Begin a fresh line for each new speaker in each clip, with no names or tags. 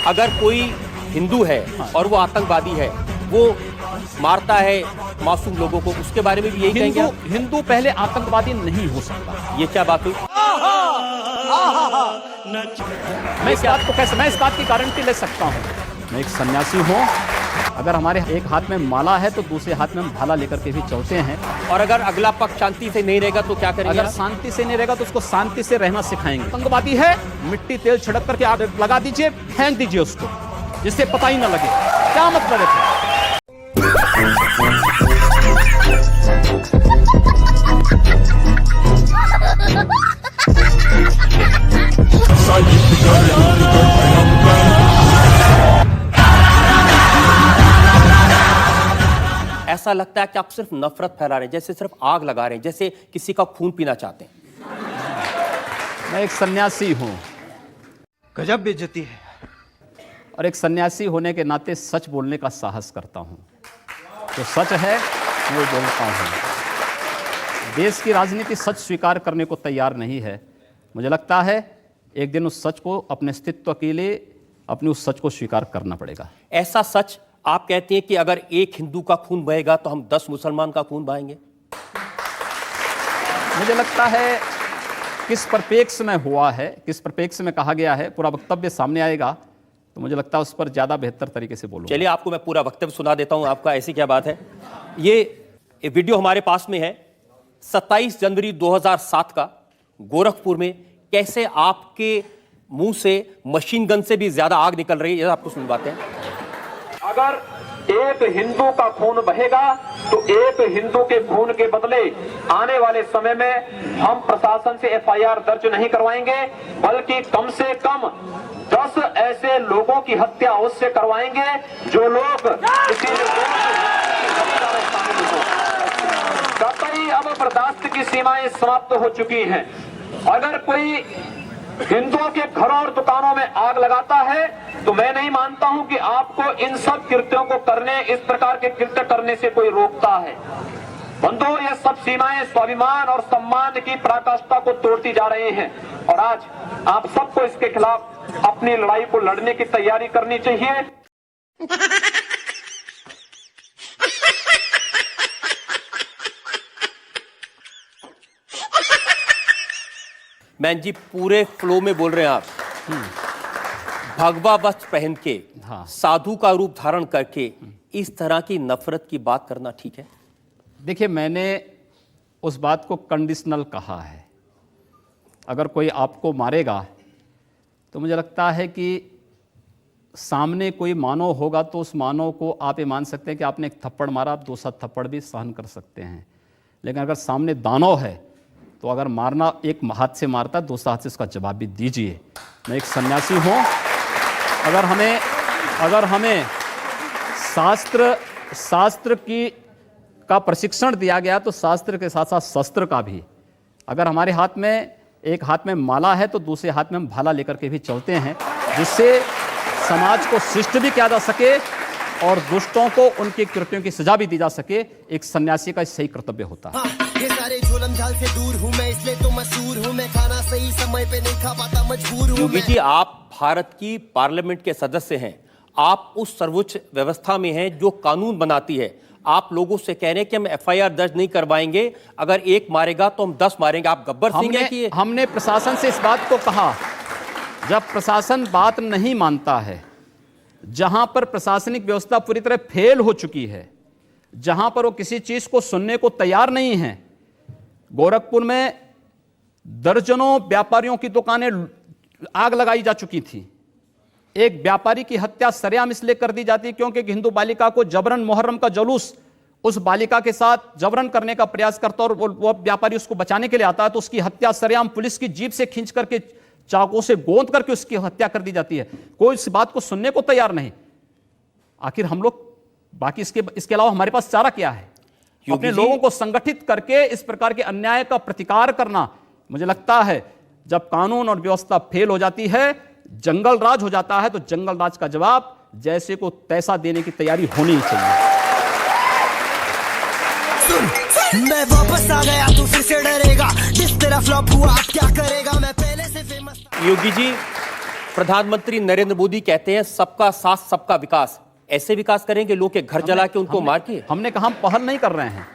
अगर कोई हिंदू है और वो आतंकवादी है, वो मारता है मासूम लोगों को, उसके बारे में भी यही कहेंगे आप?
हिंदू पहले आतंकवादी नहीं हो सकता।
ये क्या बात हुई?
मैं इस बात की गारंटी ले सकता हूँ। मैं एक सन्यासी हूँ। अगर हमारे एक हाथ में माला है तो दूसरे हाथ में हम भाला लेकर के भी चलते हैं।
और अगर अगला पक्ष शांति से नहीं रहेगा तो क्या करेंगे?
अगर शांति से नहीं रहेगा तो उसको शांति से रहना सिखाएंगे। आतंकवादी है, मिट्टी तेल छिड़क करके आग लगा दीजिए, फेंक दीजिए उसको, जिससे पता ही ना लगे। क्या मतलब है?
ऐसा लगता है कि आप सिर्फ नफरत फैला रहे हैं, जैसे सिर्फ आग लगा रहे हैं, जैसे किसी का खून पीना चाहते हैं।
मैं एक सन्यासी हूं।
गजब बेइज्जती है।
और एक सन्यासी होने के नाते सच बोलने का साहस करता हूं। जो सच है वो बोलता हूं। देश की राजनीति सच स्वीकार करने को तैयार नहीं है। मुझे लगता है एक दिन उस सच को, अपने अस्तित्व के लिए अपने उस सच को स्वीकार करना पड़ेगा।
ऐसा सच आप कहते हैं कि अगर एक हिंदू का खून बहेगा तो हम 10 मुसलमान का खून बहाएंगे?
मुझे लगता है किस परिप्रेक्ष्य में हुआ है, किस परिप्रेक्ष्य में कहा गया है, पूरा वक्तव्य सामने आएगा तो मुझे लगता है उस पर ज्यादा बेहतर तरीके से बोलूंगा।
चलिए आपको मैं पूरा वक्तव्य सुना देता हूं आपका। ऐसी क्या बात है? ये वीडियो हमारे पास में है 27 जनवरी 2007 का, गोरखपुर में कैसे आपके मुंह से मशीन गन से भी ज्यादा आग निकल रही है, आपको सुनवाते हैं।
अगर एक हिंदू का खून बहेगा तो एक हिंदू के खून के बदले आने वाले समय में हम प्रशासन से एफआईआर दर्ज नहीं करवाएंगे, बल्कि कम से कम 10 ऐसे लोगों की हत्या उससे करवाएंगे जो लोग किसी कतई अब बर्दाश्त की सीमाएं समाप्त हो चुकी हैं। अगर कोई हिंदुओं के घरों और दुकानों में आग लगाता है तो मैं नहीं मानता हूं कि आपको इन सब कृत्यों को करने, इस प्रकार के कृत्य करने से कोई रोकता है। बंधुओं, ये सब सीमाएं स्वाभिमान और सम्मान की पराकाष्ठा को तोड़ती जा रही हैं और आज आप सबको इसके खिलाफ अपनी लड़ाई को लड़ने की तैयारी करनी चाहिए।
मैन जी पूरे फ्लो में बोल रहे हैं आप। भगवा वस्त्र पहन के,
हाँ।
साधु का रूप धारण करके इस तरह की नफरत की बात करना ठीक है?
देखिए, मैंने उस बात को कंडीशनल कहा है। अगर कोई आपको मारेगा तो मुझे लगता है कि सामने कोई मानव होगा तो उस मानव को आप ये मान सकते हैं कि आपने एक थप्पड़ मारा, आप दूसरा थप्पड़ भी सहन कर सकते हैं। लेकिन अगर सामने दानव है तो अगर मारना एक हाथ से मारता है, दूसरा हाथ से उसका जवाब भी दीजिए। मैं एक सन्यासी हूँ। अगर हमें शास्त्र का प्रशिक्षण दिया गया तो शास्त्र के साथ साथ शस्त्र का भी। अगर हमारे हाथ में एक हाथ में माला है तो दूसरे हाथ में हम भाला लेकर के भी चलते हैं, जिससे समाज को शिष्ट भी किया जा सके और दुष्टों को उनके कृत्यों की सजा भी दी जा सके। एक सन्यासी का सही कर्तव्य होता है।
ये सारे झोलम झाल से दूर हूं मैं, इसलिए तो मशहूर हूं मैं। खाना सही समय पे नहीं खा पाता, मजबूर हूं
योगी
मैं।
जी, आप भारत की पार्लियामेंट के सदस्य हैं। आप उस सर्वोच्च व्यवस्था में हैं जो कानून बनाती है। आप लोगों से कह रहे हैं कि हम एफआईआर दर्ज नहीं करवाएंगे, अगर एक मारेगा तो हम 10 मारेंगे। आप गब्बर सिंह हैं कि
हमने प्रशासन से इस बात को कहा। जब प्रशासन बात नहीं मानता है, जहां पर प्रशासनिक व्यवस्था पूरी तरह फेल हो चुकी है, जहां पर वो किसी चीज को सुनने को तैयार नहीं है। गोरखपुर में दर्जनों व्यापारियों की दुकानें आग लगाई जा चुकी थी। एक व्यापारी की हत्या सरेआम इसलिए कर दी जाती क्योंकि एक हिंदू बालिका को जबरन, मुहर्रम का जुलूस उस बालिका के साथ जबरन करने का प्रयास करता और वो व्यापारी उसको बचाने के लिए आता है तो उसकी हत्या सरेआम पुलिस की जीप से खींच करके, चाकू से गोंद करके उसकी हत्या कर दी जाती है। कोई इस बात को सुनने को तैयार नहीं। आखिर हम लोग बाकी इसके अलावा हमारे पास चारा क्या है? अपने लोगों को संगठित करके इस प्रकार के अन्याय का प्रतिकार करना। मुझे लगता है जब कानून और व्यवस्था फेल हो जाती है, जंगल राज हो जाता है, तो जंगल राज का जवाब जैसे को तैसा देने की तैयारी होनी चाहिए।
मैं वापस आ गया तू फिर से डरेगा, जिस तरह फ्लॉप हुआ अब क्या करेगा, मैं पहले से फेमस।
योगी जी, प्रधानमंत्री नरेंद्र मोदी कहते हैं सबका साथ सबका विकास। ऐसे विकास करेंगे लोग के घर जला के उनको मार के?
हमने कहा हम पहल नहीं कर रहे हैं,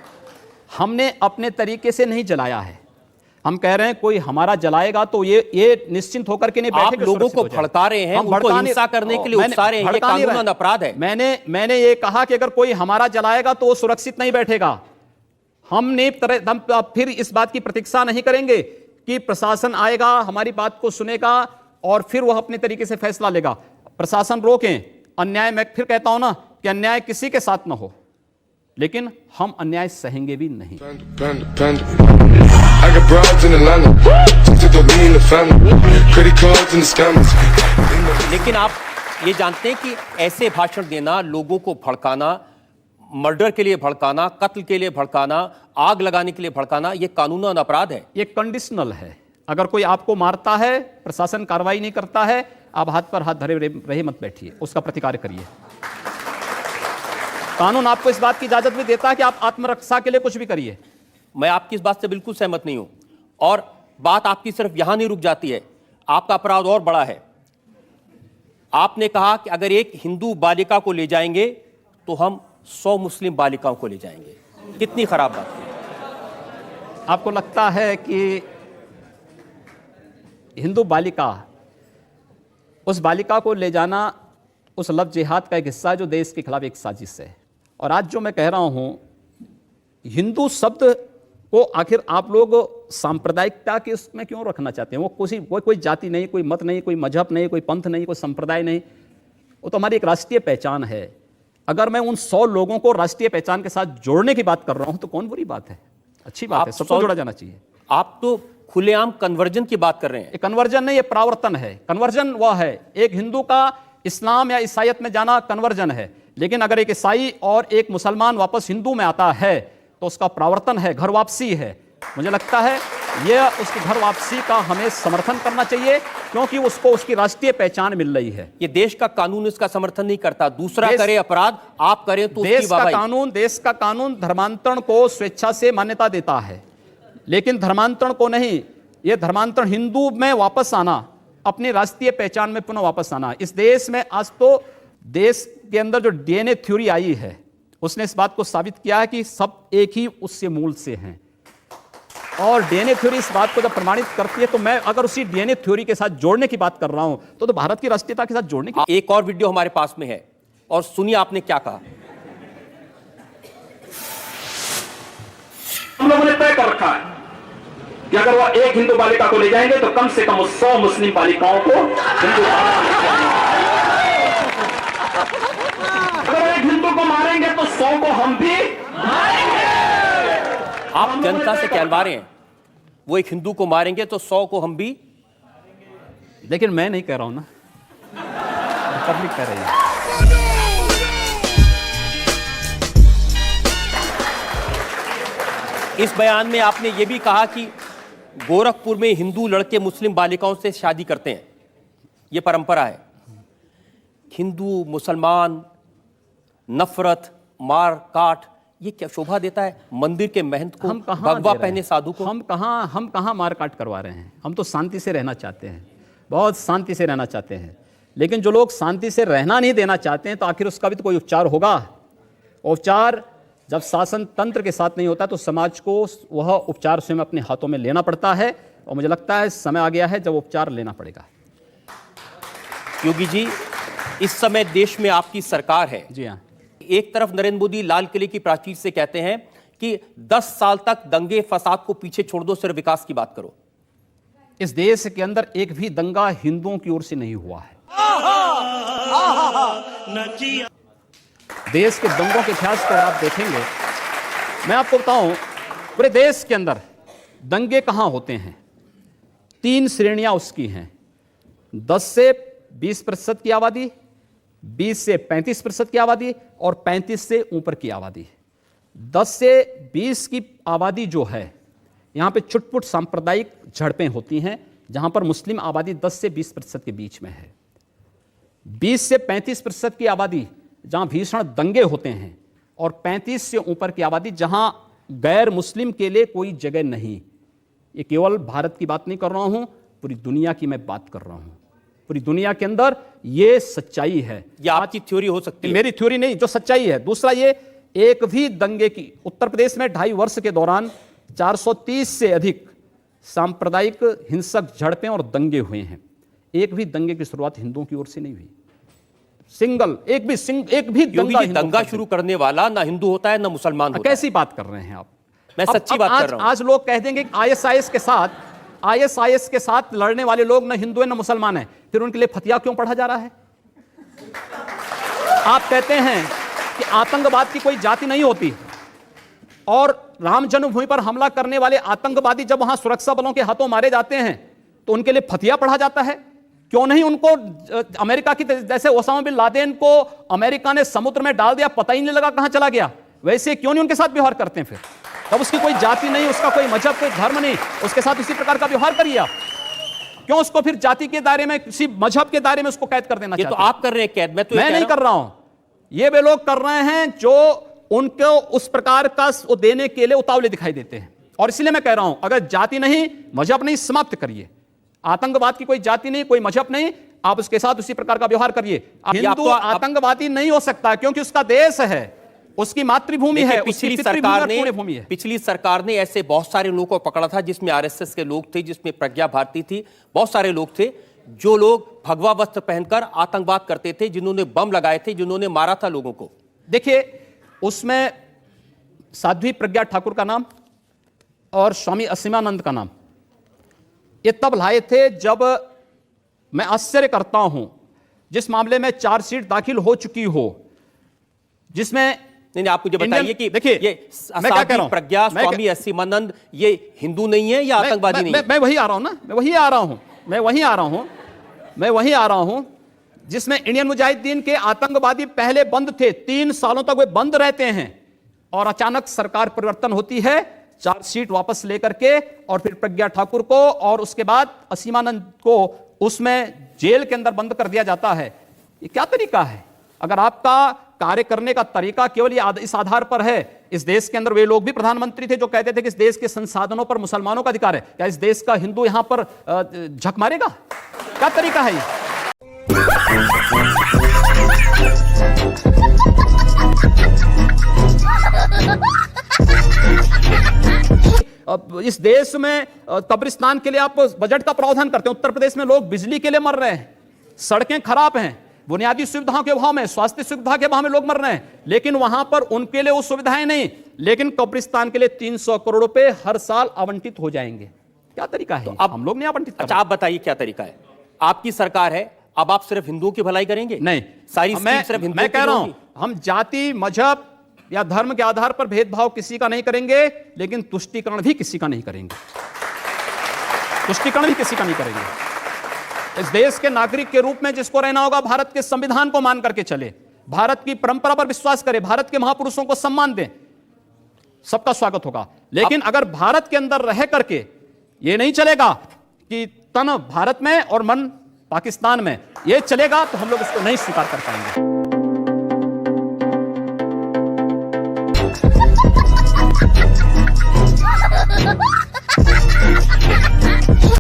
हमने अपने तरीके से नहीं जलाया है। हम कह रहे हैं कोई हमारा जलाएगा तो ये निश्चिंत होकर के नहीं बैठे।
आप लोगों को भड़का रहे हैं, उनको हिंसा करने के लिए उकसा रहे हैं, ये कानूनन अपराध है।
मैंने ये कहा कि अगर कोई हमारा जलाएगा तो वो सुरक्षित नहीं बैठेगा। हम फिर इस बात की प्रतीक्षा नहीं करेंगे कि प्रशासन आएगा, हमारी बात को सुनेगा और फिर वह अपने तरीके से फैसला लेगा। प्रशासन रोकें अन्याय। मैं फिर कहता हूं ना कि अन्याय किसी के साथ ना हो, लेकिन हम अन्याय सहेंगे भी नहीं।
I got broads in Atlanta, just to me in the family, credit cards and the scammers.
लेकिन आप ये जानते हैं कि ऐसे भाषण देना, लोगों को भड़काना, मर्डर के लिए भड़काना, कत्ल के लिए भड़काना, आग लगाने के लिए भड़काना, ये कानूनन अपराध है।
ये कंडीशनल है। अगर कोई आपको मारता है, प्रशासन कार्रवाई नहीं करता है, आप हाथ पर हाथ धरे रहे मत बैठिए, उसका प्रतिकार करिए। कानून आपको इस बात की इजाजत भी देता है कि आप आत्मरक्षा के लिए कुछ भी करिए।
मैं आपकी इस बात से बिल्कुल सहमत नहीं हूं, और बात आपकी सिर्फ यहां नहीं रुक जाती है, आपका अपराध और बड़ा है। आपने कहा कि अगर एक हिंदू बालिका को ले जाएंगे तो हम 100 मुस्लिम बालिकाओं को ले जाएंगे। कितनी खराब बात है।
आपको लगता है कि हिंदू बालिका, उस बालिका को ले जाना उस लव जिहाद का एक हिस्सा है जो देश के खिलाफ एक साजिश है। और आज जो मैं कह रहा हूं, हिंदू शब्द को आखिर आप लोग सांप्रदायिकता के उसमें क्यों रखना चाहते हैं? वो कोई जाति नहीं, कोई मत नहीं, कोई मजहब नहीं, कोई पंथ नहीं, कोई संप्रदाय नहीं, वो तो हमारी एक राष्ट्रीय पहचान है। अगर मैं उन 100 लोगों को राष्ट्रीय पहचान के साथ जोड़ने की बात कर रहा हूं तो कौन बुरी बात है? अच्छी बात है, सबको जोड़ा जाना चाहिए।
आप तो खुलेआम कन्वर्जन की बात कर रहे हैं।
कन्वर्जन नहीं, ये प्रावर्तन है। कन्वर्जन वह है, एक हिंदू का इस्लाम या ईसाइयत में जाना कन्वर्जन है। लेकिन अगर एक ईसाई और एक मुसलमान वापस हिंदू में आता है तो उसका प्रावर्तन है, घर वापसी है। मुझे लगता है यह उसकी घर वापसी का हमें समर्थन करना चाहिए, क्योंकि उसको उसकी राष्ट्रीय पहचान मिल रही है।
ये देश का कानून इसका समर्थन नहीं करता। दूसरा करे अपराध, आप करें तो
देश का कानून धर्मांतरण को स्वेच्छा से मान्यता देता है, लेकिन धर्मांतरण को नहीं। यह धर्मांतरण हिंदू में वापस आना, अपनी राष्ट्रीय पहचान में पुनः वापस आना। इस देश में आज तो देश के अंदर जो डीएनए थ्योरी आई है उसने इस बात को साबित किया है कि सब एक ही उससे मूल से हैं। और डीएनए थ्योरी इस बात को जब प्रमाणित करती है तो मैं अगर उसी डीएनए थ्योरी के साथ जोड़ने की बात कर रहा हूं तो भारत की राष्ट्रीयता के साथ जोड़ने की।
एक और वीडियो हमारे पास में है और सुनिए आपने क्या कहा।
हम लोगों ने तय कर रखा है कि अगर वह एक हिंदू बालिका को ले जाएंगे तो कम से कम 100 मुस्लिम बालिकाओं को हिंदू। अगर एक हिंदू को मारेंगे तो 100 को हम भी मारेंगे।
आप जनता से कहलवा रहे हैं वो एक हिंदू को मारेंगे तो 100 को हम भी।
लेकिन मैं नहीं कह रहा हूं ना, पब्लिक कह रही है।
इस बयान में आपने ये भी कहा कि गोरखपुर में हिंदू लड़के मुस्लिम बालिकाओं से शादी करते हैं, ये परंपरा है। हिंदू मुसलमान, नफरत, मार काट, ये क्या शोभा देता है मंदिर के महंत को, भगवा पहने साधु को?
हम कहां मार काट करवा रहे हैं? हम तो शांति से रहना चाहते हैं, बहुत शांति से रहना चाहते हैं। लेकिन जो लोग शांति से रहना नहीं देना चाहते हैं तो आखिर उसका भी तो कोई उपचार होगा। उपचार जब शासन तंत्र के साथ नहीं होता तो समाज को वह उपचार स्वयं अपने हाथों में लेना पड़ता है, और मुझे लगता है समय आ गया है जब उपचार लेना पड़ेगा।
योगी जी, इस समय देश में आपकी सरकार है।
जी हाँ।
एक तरफ नरेंद्र मोदी लाल किले की प्राचीर से कहते हैं कि 10 साल तक दंगे फसाद को पीछे छोड़ दो, सिर्फ विकास की बात करो।
इस देश के अंदर एक भी दंगा हिंदुओं की ओर से नहीं हुआ है। देश के दंगों के इतिहास को आप देखेंगे, मैं आपको बताऊं, पूरे देश के अंदर दंगे कहां होते हैं? 3 श्रेणियां उसकी हैं। 10 से 20% की आबादी, 20 से 35% की आबादी और 35 से ऊपर की आबादी। 10 से 20 की आबादी जो है, यहां पे छुटपुट सांप्रदायिक झड़पें होती हैं, जहां पर मुस्लिम आबादी 10 से 20% के बीच में है। 20 से 35% की आबादी जहां भीषण दंगे होते हैं, और 35 से ऊपर की आबादी जहां गैर मुस्लिम के लिए कोई जगह नहीं। ये केवल भारत की बात नहीं कर रहा हूं, पूरी दुनिया की मैं बात कर रहा हूं। पूरी दुनिया के अंदर ये सच्चाई है।
ये आपकी थ्योरी हो सकती है,
मेरी थ्योरी नहीं, जो सच्चाई है। दूसरा, ये एक भी दंगे की उत्तर प्रदेश में 2.5 वर्ष के दौरान 430 से अधिक सांप्रदायिक हिंसक झड़पें और दंगे हुए हैं। एक भी दंगे की शुरुआत हिंदुओं की ओर से नहीं हुई। एक भी
दंगा शुरू करने वाला ना हिंदू होता है ना मुसलमान होता है।
कैसी बात कर रहे हैं आप?
मैं सच्ची बात कर रहा हूं।
आज लोग कह देंगे आईएसआईएस के साथ लड़ने वाले लोग ना हिंदू है ना मुसलमान है, फिर उनके लिए फतिया क्यों पढ़ा जा रहा है? आप कहते हैं कि आतंकवाद की कोई जाति नहीं होती, और राम जन्मभूमि पर हमला करने वाले आतंकवादी जब वहां सुरक्षा बलों के हाथों मारे जाते हैं तो उनके लिए फतिया पढ़ा जाता है। क्यों नहीं उनको अमेरिका की जैसे ओसामा बिन लादेन को अमेरिका ने समुद्र में डाल दिया, पता ही नहीं लगा कहां चला गया, वैसे क्यों नहीं उनके साथ व्यवहार करते हैं? फिर तब उसकी कोई जाति नहीं, उसका कोई मजहब, कोई धर्म नहीं, उसके साथ उसी प्रकार का व्यवहार करिए आप। क्यों उसको फिर जाति के दायरे में, किसी मजहब के दायरे में उसको कैद कर देना
ये
चाहते
तो आप कर रहे हैं कैद,
मैं नहीं कर रहा हूं। ये वे लोग कर रहे हैं जो उनको उस प्रकार का वो देने के लिए उतावले दिखाई देते हैं। और इसलिए मैं कह रहा हूं, अगर जाति नहीं, मजहब नहीं, समाप्त करिए। आतंकवाद की कोई जाति नहीं, कोई मजहब नहीं, आप उसके साथ उसी प्रकार का व्यवहार करिए। हिंदू आतंकवादी नहीं हो सकता, क्योंकि उसका देश है, उसकी मातृभूमि है,
पिछली सरकार ने ऐसे बहुत सारे लोगों को पकड़ा था, जिसमें आरएसएस के लोग थे, जिसमें प्रज्ञा भारती थी, बहुत सारे लोग थे जो लोग भगवा वस्त्र पहनकर आतंकवाद करते थे, जिन्होंने बम लगाए थे, जिन्होंने मारा था लोगों को।
देखिए, उसमें साध्वी प्रज्ञा ठाकुर का नाम और स्वामी असीमानंद का नाम ये तब लाए थे जब, मैं आश्चर्य करता हूं, जिस मामले में चार्जशीट दाखिल हो चुकी हो, जिसमें
नहीं, आप मुझे बताइए कि
देखिए,
ये साध्वी प्रज्ञा, स्वामी असीमानंद, ये हिंदू नहीं है या आतंकवादी नहीं है?
मैं वही आ रहा हूं ना, मैं वही आ रहा हूं जिसमें इंडियन मुजाहिदीन के आतंकवादी पहले बंद थे, 3 सालों तक वे बंद रहते हैं, और अचानक सरकार परिवर्तन होती है, चार्जशीट वापस लेकर के, और फिर प्रज्ञा ठाकुर को और उसके बाद असीमानंद को उसमें जेल के अंदर बंद कर दिया जाता है। ये क्या तरीका है? अगर आपका कार्य करने का तरीका केवल इस आधार पर है, इस देश के अंदर वे लोग भी प्रधानमंत्री थे जो कहते थे कि इस देश के संसाधनों पर मुसलमानों का अधिकार है, क्या इस देश का हिंदू यहां पर झक मारेगा? क्या तरीका है ये? अब इस देश में कब्रिस्तान के लिए आप बजट का प्रावधान करते हैं। उत्तर प्रदेश में लोग बिजली के लिए मर रहे हैं, सड़कें खराब हैं, बुनियादी सुविधाओं के अभाव में, स्वास्थ्य सुविधा के अभाव में लोग मर रहे हैं, लेकिन वहां पर उनके लिए वो सुविधाएं नहीं, लेकिन कब्रिस्तान के लिए 300 करोड़ रुपए हर साल आवंटित हो जाएंगे। क्या तरीका है? तो अब हम लोग नहीं आवंटित।
अच्छा, आप बताइए क्या तरीका है? आपकी सरकार है, अब आप सिर्फ हिंदुओं की भलाई करेंगे?
नहीं,
सारी सिर्फ हिंदुओं।
मैं कह रहा हूं, हम जाति, मजहब या धर्म के आधार पर भेदभाव किसी का नहीं करेंगे, लेकिन तुष्टीकरण भी किसी का नहीं करेंगे। इस देश के नागरिक के रूप में जिसको रहना होगा, भारत के संविधान को मान करके चले, भारत की परंपरा पर विश्वास करे, भारत के महापुरुषों को सम्मान दें, सबका स्वागत होगा। लेकिन अगर भारत के अंदर रह करके ये नहीं चलेगा कि तन भारत में और मन पाकिस्तान में, ये चलेगा तो हम लोग इसको नहीं स्वीकार कर पाएंगे।